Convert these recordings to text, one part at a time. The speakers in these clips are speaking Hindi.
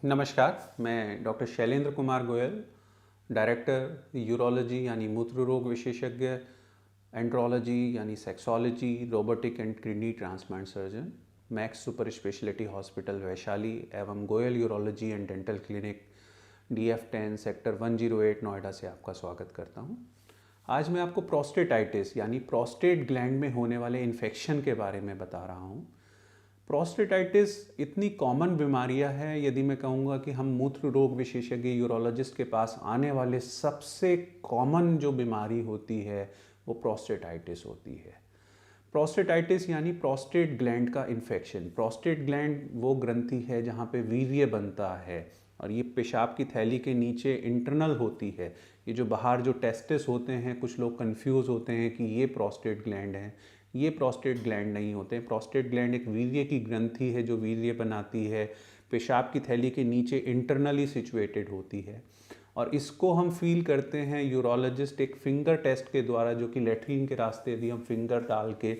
नमस्कार, मैं doctor Shailendra Kumar Goyal, director urology यानी मूत्र रोग विशेषज्ञ, एंड्रोलॉजी यानी sexology, robotic and kidney transplant surgeon, Max super speciality hospital Vaishali एवं Goyal urology and dental clinic DF10 sector 108 Noida से आपका स्वागत करता हूं। आज मैं आपको प्रोस्टेटाइटिस यानी प्रोस्टेट ग्लैंड में होने वाले इन्फेक्शन के बारे में बता रहा हूं। प्रोस्टेटाइटिस इतनी कॉमन बीमारियां हैं, यदि मैं कहूँगा कि हम मूत्र रोग विशेषज्ञ यूरोलॉजिस्ट के पास आने वाले सबसे कॉमन जो बीमारी होती है वो प्रोस्टेटाइटिस होती है। प्रोस्टेटाइटिस यानी प्रोस्टेट ग्लैंड का इन्फेक्शन। प्रोस्टेट ग्लैंड वो ग्रंथि है जहाँ पे वीर्य बनता है और ये पेशाब की थैली के नीचे इंटरनल होती है। ये जो बाहर जो टेस्टिस होते हैं, कुछ लोग कंफ्यूज होते हैं कि ये प्रोस्टेट ग्लैंड हैं। ये प्रोस्टेट ग्लैंड नहीं होते हैं। प्रोस्टेट ग्लैंड एक वीर्य की ग्रंथि है जो वीर्य बनाती है, पेशाब की थैली के नीचे इंटरनली सिचुएटेड होती है और इसको हम फील करते हैं यूरोलॉजिस्ट एक फिंगर टेस्ट के द्वारा, जो कि लेट्रिन के रास्ते यदि हम फिंगर डाल के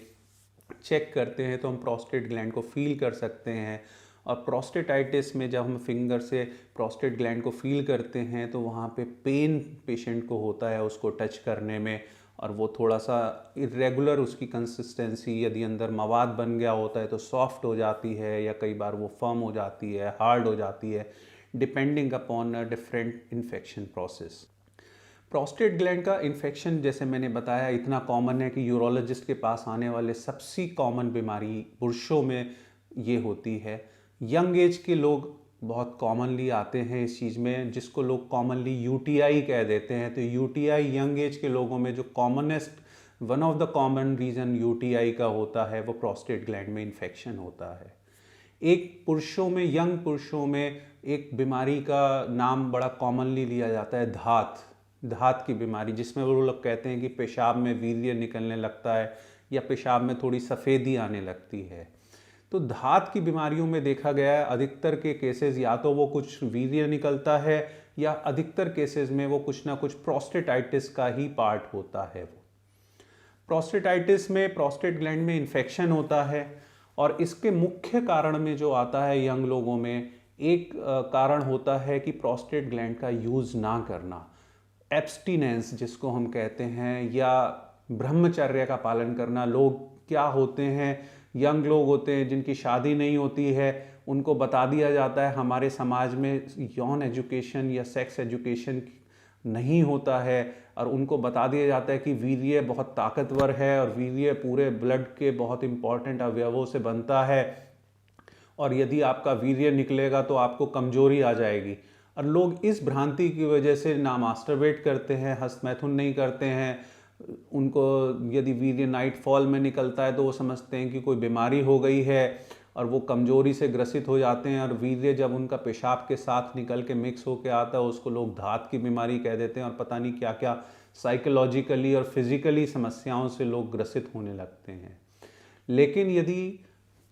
चेक करते हैं तो हम प्रोस्टेट ग्लैंड को फील कर सकते हैं। और प्रोस्टेटाइटिस में जब हम फिंगर से प्रोस्टेट ग्लैंड को फील करते हैं तो वहाँ पे पेन पेशेंट को होता है उसको टच करने में, और वो थोड़ा सा इरेगुलर उसकी कंसिस्टेंसी, यदि अंदर मवाद बन गया होता है तो सॉफ्ट हो जाती है या कई बार वो फर्म हो जाती है, हार्ड हो जाती है, depending upon a different infection process. Prostate gland का इन्फेक्शन जैसे मैंने बताया इतना कॉमन है कि यूरोलॉजिस्ट के पास आने वाले सबसे कॉमन बीमारी पुरुषों में ये होती है। यंग एज के लोग बहुत कॉमनली आते हैं इस चीज़ में, जिसको लोग कॉमनली यूटीआई कह देते हैं। तो यूटीआई यंग एज के लोगों में जो commonest one of the common reason UTI का होता है वो प्रोस्टेट ग्लैंड में इन्फेक्शन होता है। एक पुरुषों में, यंग पुरुषों में एक बीमारी का नाम बड़ा कॉमनली लिया जाता है धात की बीमारी, जिसमें वो लोग कहते हैं कि पेशाब में वीर्य निकलने लगता है या पेशाब में थोड़ी सफ़ेदी आने लगती है। तो धात की बीमारियों में देखा गया है अधिकतर के केसेस या तो वो कुछ वीर्य निकलता है या अधिकतर केसेस में वो कुछ ना कुछ प्रोस्टेटाइटिस का ही पार्ट होता है। वो प्रोस्टेटाइटिस में प्रोस्टेट ग्लैंड में इन्फेक्शन होता है और इसके मुख्य कारण में जो आता है यंग लोगों में, एक कारण होता है कि प्रोस्टेट ग्लैंड का यूज़ ना करना, एब्स्टिनेंस जिसको हम कहते हैं, या ब्रह्मचर्य का पालन करना। लोग क्या होते हैं, यंग लोग होते हैं जिनकी शादी नहीं होती है, उनको बता दिया जाता है हमारे समाज में यौन एजुकेशन या सेक्स एजुकेशन नहीं होता है, और उनको बता दिया जाता है कि वीर्य बहुत ताकतवर है और वीर्य पूरे ब्लड के बहुत इंपॉर्टेंट अवयवों से बनता है और यदि आपका वीर्य निकलेगा तो आपको कमजोरी आ जाएगी। और लोग इस भ्रांति की वजह से ना मास्टरबेट करते हैं, हस्तमैथुन नहीं करते हैं। उनको यदि वीर्य नाइट फॉल में निकलता है तो वो समझते हैं कि कोई बीमारी हो गई है और वो कमजोरी से ग्रसित हो जाते हैं, और वीर्य जब उनका पेशाब के साथ निकल के मिक्स होकर आता है उसको लोग धात की बीमारी कह देते हैं, और पता नहीं क्या क्या साइकोलॉजिकली और फिजिकली समस्याओं से लोग ग्रसित होने लगते हैं। लेकिन यदि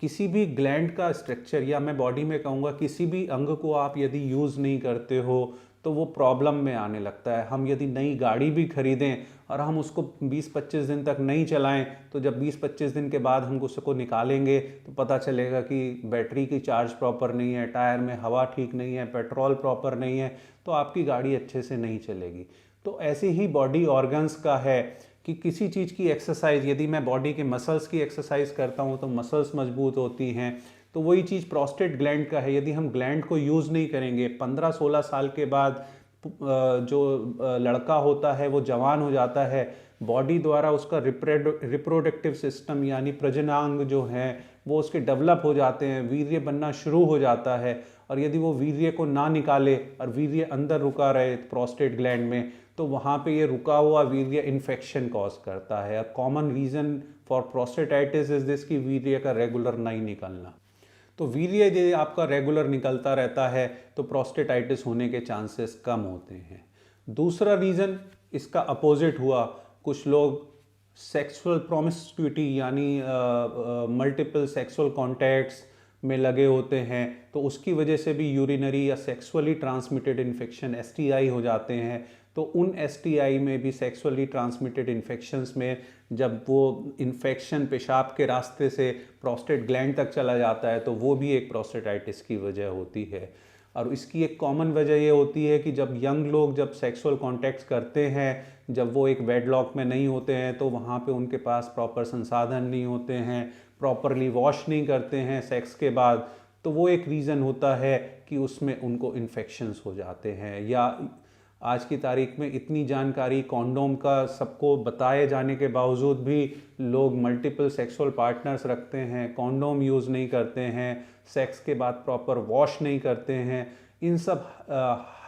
किसी भी ग्लैंड का स्ट्रक्चर, या मैं बॉडी में कहूँगा किसी भी अंग को आप यदि यूज़ नहीं करते हो तो वो प्रॉब्लम में आने लगता है। हम यदि नई गाड़ी भी खरीदें और हम उसको 20-25 दिन तक नहीं चलाएं, तो जब 20-25 दिन के बाद हम उसको निकालेंगे तो पता चलेगा कि बैटरी की चार्ज प्रॉपर नहीं है, टायर में हवा ठीक नहीं है, पेट्रोल प्रॉपर नहीं है, तो आपकी गाड़ी अच्छे से नहीं चलेगी। तो ऐसे ही बॉडी ऑर्गन्स का है कि किसी चीज़ की एक्सरसाइज, यदि मैं बॉडी के मसल्स की एक्सरसाइज करता हूँ तो मसल्स मजबूत होती हैं, तो वही चीज़ प्रोस्टेट ग्लैंड का है। यदि हम ग्लैंड को यूज़ नहीं करेंगे, 15-16 साल के बाद जो लड़का होता है वो जवान हो जाता है, बॉडी द्वारा उसका रिप्रोडक्टिव सिस्टम यानी प्रजनांग जो हैं वो उसके डेवलप हो जाते हैं, वीर्य बनना शुरू हो जाता है, और यदि वो वीर्य को ना निकाले और वीर्य अंदर रुका रहे प्रोस्टेट ग्लैंड में, तो वहाँ पे ये रुका हुआ वीर्य इन्फेक्शन कॉज करता है। Common reason for prostatitis is this कि वीर्य का रेगुलर नहीं निकलना। तो वीर्य यदि आपका रेगुलर निकलता रहता है तो प्रोस्टेटाइटिस होने के चांसेस कम होते हैं। दूसरा रीज़न इसका अपोजिट हुआ, कुछ लोग सेक्सुअल प्रोमिस्क्यूटी यानी मल्टीपल सेक्सुअल कॉन्टैक्ट्स में लगे होते हैं, तो उसकी वजह से भी यूरिनरी या सेक्सुअली ट्रांसमिटेड इन्फेक्शन STI हो जाते हैं। तो उन STI में भी, सेक्सुअली ट्रांसमिटेड इन्फेक्शंस में, जब वो इन्फेक्शन पेशाब के रास्ते से प्रोस्टेट ग्लैंड तक चला जाता है तो वो भी एक प्रोस्टेटाइटिस की वजह होती है। और इसकी एक कॉमन वजह ये होती है कि जब यंग लोग जब सेक्सुअल कॉन्टैक्ट्स करते हैं, जब वो एक वेडलॉक में नहीं होते हैं, तो वहाँ पे उनके पास प्रॉपर संसाधन नहीं होते हैं, प्रॉपरली वॉश नहीं करते हैं सेक्स के बाद, तो वो एक रीज़न होता है कि उसमें उनको इन्फेक्शंस हो जाते हैं। या आज की तारीख में इतनी जानकारी कॉन्डोम का सबको बताए जाने के बावजूद भी लोग मल्टीपल सेक्सुअल पार्टनर्स रखते हैं, कॉन्डोम यूज़ नहीं करते हैं, सेक्स के बाद प्रॉपर वॉश नहीं करते हैं। इन सब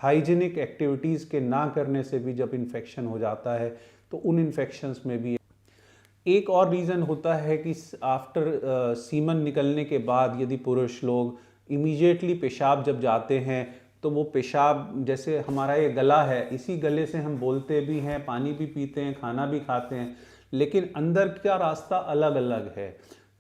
हाइजीनिक एक्टिविटीज़ के ना करने से भी जब इन्फेक्शन हो जाता है, तो उन इन्फेक्शंस में भी एक और रीज़न होता है कि आफ्टर सीमन निकलने के बाद यदि पुरुष लोग इमीडिएटली पेशाब जब जाते हैं, तो वो पेशाब, जैसे हमारा ये गला है, इसी गले से हम बोलते भी हैं, पानी भी पीते हैं, खाना भी खाते हैं, लेकिन अंदर का रास्ता अलग अलग है।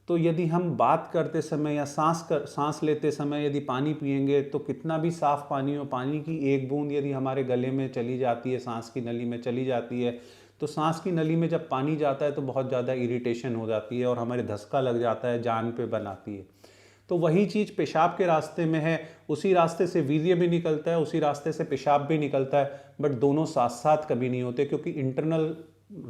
तो यदि हम बात करते समय या सांस लेते समय यदि पानी पिएंगे, तो कितना भी साफ़ पानी हो, पानी की एक बूंद यदि हमारे गले में चली जाती है, सांस की नली में चली जाती है, तो सांस की नली में जब पानी जाता है तो बहुत ज़्यादा इरिटेशन हो जाती है और हमारे धक्का लग जाता है, जान पे बनाती है। तो वही चीज़ पेशाब के रास्ते में है, उसी रास्ते से वीर्य भी निकलता है, उसी रास्ते से पेशाब भी निकलता है, बट दोनों साथ साथ कभी नहीं होते क्योंकि इंटरनल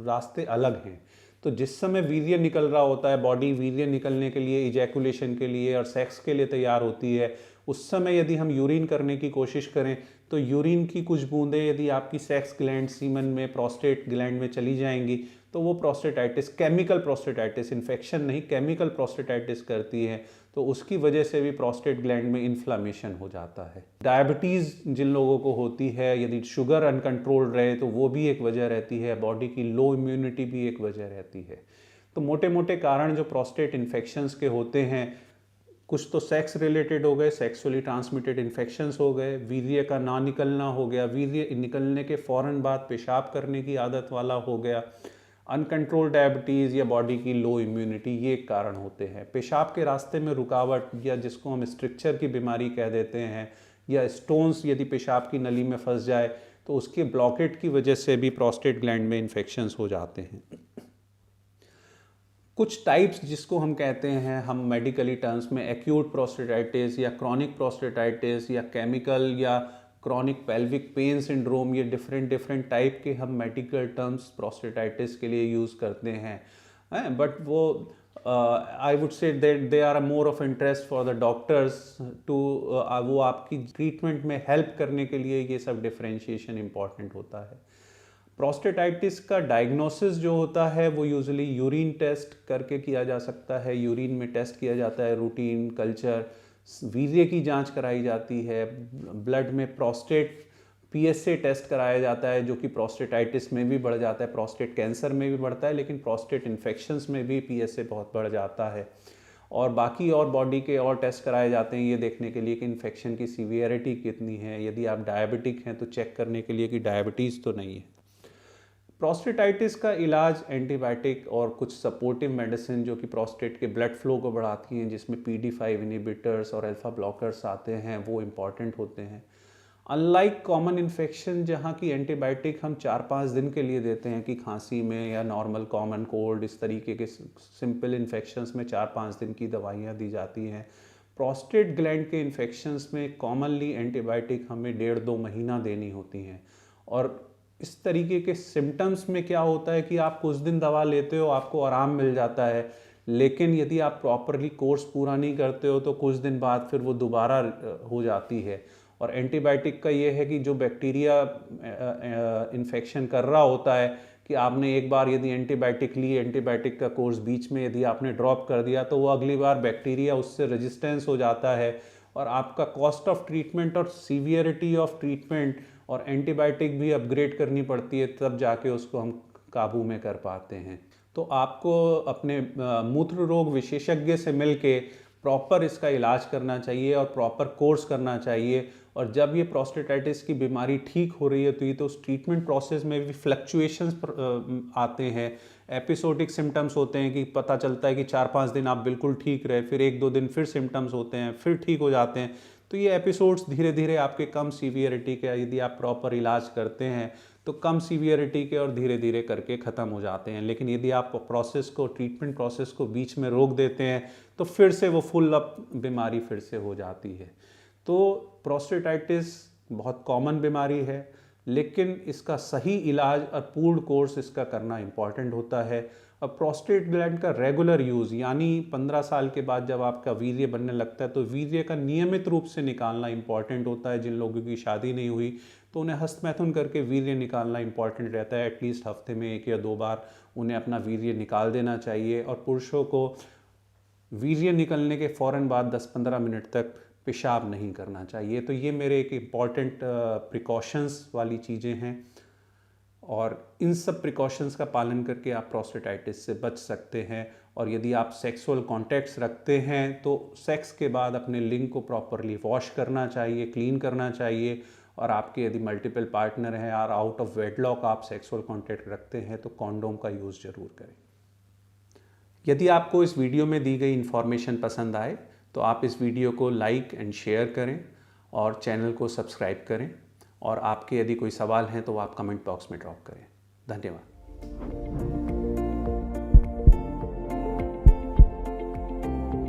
रास्ते अलग हैं। तो जिस समय वीर्य निकल रहा होता है, बॉडी वीर्य निकलने के लिए, इजैकुलेशन के लिए और सेक्स के लिए तैयार होती है, उस समय यदि हम यूरिन करने की कोशिश करें, तो यूरिन की कुछ बूंदें यदि आपकी सेक्स ग्लैंड, सीमन में, प्रोस्टेट ग्लैंड में चली जाएंगी, तो वो प्रोस्टेटाइटिस, केमिकल प्रोस्टेटाइटिस, इन्फेक्शन नहीं, केमिकल प्रोस्टेटाइटिस करती है। तो उसकी वजह से भी प्रोस्टेट ग्लैंड में इन्फ्लामेशन हो जाता है। डायबिटीज़ जिन लोगों को होती है, यदि शुगर अनकंट्रोल्ड रहे, तो वो भी एक वजह रहती है। बॉडी की लो इम्यूनिटी भी एक वजह रहती है। तो मोटे मोटे कारण जो प्रोस्टेट इन्फेक्शंस के होते हैं, कुछ तो सेक्स रिलेटेड हो गए, सेक्सुअली ट्रांसमिटेड इन्फेक्शंस हो गए, वीर्य का ना निकलना हो गया, वीर्य निकलने के फ़ौरन बाद पेशाब करने की आदत वाला हो गया, अनकंट्रोल्ड डायबिटीज़ या बॉडी की लो इम्यूनिटी, ये कारण होते हैं। पेशाब के रास्ते में रुकावट, या जिसको हम स्ट्रिक्चर की बीमारी कह देते हैं, या स्टोन्स यदि पेशाब की नली में फंस जाए, तो उसके ब्लॉकेट की वजह से भी प्रोस्टेट ग्लैंड में इन्फेक्शंस हो जाते हैं। कुछ टाइप्स जिसको हम कहते हैं, हम मेडिकली टर्म्स में एक्यूट प्रोस्टेटाइटिस या क्रॉनिक प्रोस्टेटाइटिस या केमिकल या क्रॉनिक पेल्विक पेन सिंड्रोम, ये डिफरेंट टाइप के हम मेडिकल टर्म्स प्रोस्टेटाइटिस के लिए यूज़ करते हैं। बट वो I would say that they are more of interest for the doctors too, वो आपकी ट्रीटमेंट में हेल्प करने के लिए ये सब डिफरेंशिएशन इंपॉर्टेंट होता है। प्रोस्टेटाइटिस का डायग्नोसिस जो होता है वो यूजुअली यूरिन टेस्ट करके किया जा सकता है। यूरिन में टेस्ट किया जाता है, रूटीन कल्चर, वीर्य की जांच कराई जाती है, ब्लड में प्रोस्टेट पीएसए टेस्ट कराया जाता है, जो कि प्रोस्टेटाइटिस में भी बढ़ जाता है, प्रोस्टेट कैंसर में भी बढ़ता है, लेकिन प्रोस्टेट इन्फेक्शंस में भी पीएसए बहुत बढ़ जाता है। और बाकी और बॉडी के और टेस्ट कराए जाते हैं ये देखने के लिए कि इन्फेक्शन की सीवियरिटी कितनी है। यदि आप डायबिटिक हैं तो चेक करने के लिए कि डायबिटीज़ तो नहीं है। प्रोस्टेटाइटिस का इलाज एंटीबायोटिक और कुछ सपोर्टिव मेडिसिन जो कि प्रोस्टेट के ब्लड फ्लो को बढ़ाती हैं, जिसमें PD5 इनहिबिटर्स और अल्फा ब्लॉकर्स आते हैं, वो इम्पॉर्टेंट होते हैं। अनलाइक कॉमन इन्फेक्शन जहाँ की एंटीबायोटिक हम 4-5 दिन के लिए देते हैं कि खांसी में या नॉर्मल कॉमन कोल्ड, इस तरीके के सिंपल इन्फेक्शंस में 4-5 दिन की दवाइयाँ दी जाती हैं। प्रोस्टेट ग्लैंड के इन्फेक्शंस में कॉमनली एंटीबायोटिक हमें 1.5-2 महीना देनी होती हैं। और इस तरीके के सिम्टम्स में क्या होता है कि आप कुछ दिन दवा लेते हो, आपको आराम मिल जाता है, लेकिन यदि आप प्रॉपरली कोर्स पूरा नहीं करते हो तो कुछ दिन बाद फिर वो दोबारा हो जाती है। और एंटीबायोटिक का ये है कि जो बैक्टीरिया इन्फेक्शन कर रहा होता है, कि आपने एक बार यदि एंटीबायोटिक ली, एंटीबायोटिक का कोर्स बीच में यदि आपने ड्रॉप कर दिया, तो वो अगली बार बैक्टीरिया उससे रेजिस्टेंस हो जाता है और आपका कॉस्ट ऑफ ट्रीटमेंट और सीवियरिटी ऑफ ट्रीटमेंट और एंटीबायोटिक भी अपग्रेड करनी पड़ती है, तब जाके उसको हम काबू में कर पाते हैं। तो आपको अपने मूत्र रोग विशेषज्ञ से मिलके प्रॉपर इसका इलाज करना चाहिए और प्रॉपर कोर्स करना चाहिए। और जब ये प्रोस्टेटाइटिस की बीमारी ठीक हो रही है तो ये तो उस ट्रीटमेंट प्रोसेस में भी फ्लक्चुएशंस आते हैं, एपिसोडिक सिम्टम्स होते हैं कि पता चलता है कि 4-5 दिन आप बिल्कुल ठीक रहे, फिर 1-2 दिन फिर सिम्टम्स होते हैं, फिर ठीक हो जाते हैं। तो ये एपिसोड्स धीरे धीरे आपके कम सीवियरिटी के, यदि आप प्रॉपर इलाज करते हैं तो कम सीवियरिटी के और धीरे धीरे करके ख़त्म हो जाते हैं। लेकिन यदि आप प्रोसेस को, ट्रीटमेंट प्रोसेस को बीच में रोक देते हैं तो फिर से वो फुल अप बीमारी फिर से हो जाती है। तो प्रोस्टेटाइटिस बहुत कॉमन बीमारी है, लेकिन इसका सही इलाज और पूर्ण कोर्स इसका करना इम्पॉर्टेंट होता है। और प्रोस्टेट ग्लैंड का रेगुलर यूज़, यानी 15 साल के बाद जब आपका वीर्य बनने लगता है तो वीर्य का नियमित रूप से निकालना इम्पॉर्टेंट होता है। जिन लोगों की शादी नहीं हुई तो उन्हें हस्तमैथुन करके वीर्य निकालना इम्पॉर्टेंट रहता है। एटलीस्ट हफ्ते में 1 या 2 बार उन्हें अपना वीर्य निकाल देना चाहिए। और पुरुषों को वीर्य निकलने के फ़ौरन बाद 10-15 मिनट तक पेशाब नहीं करना चाहिए। तो ये मेरे एक इम्पॉर्टेंट प्रिकॉशंस वाली चीज़ें हैं, और इन सब प्रिकॉशंस का पालन करके आप प्रोस्टेटाइटिस से बच सकते हैं। और यदि आप सेक्सुअल कॉन्टैक्ट्स रखते हैं तो सेक्स के बाद अपने लिंग को प्रॉपरली वॉश करना चाहिए, क्लीन करना चाहिए। और आपके यदि मल्टीपल पार्टनर हैं और आउट ऑफ वेडलॉक आप सेक्सुअल कॉन्टैक्ट रखते हैं तो कॉन्डोम का यूज़ ज़रूर करें। यदि आपको इस वीडियो में दी गई इन्फॉर्मेशन पसंद आए तो आप इस वीडियो को लाइक एंड शेयर करें और चैनल को सब्सक्राइब करें। और आपके यदि कोई सवाल हैं तो आप कमेंट बॉक्स में ड्रॉप करें। धन्यवाद।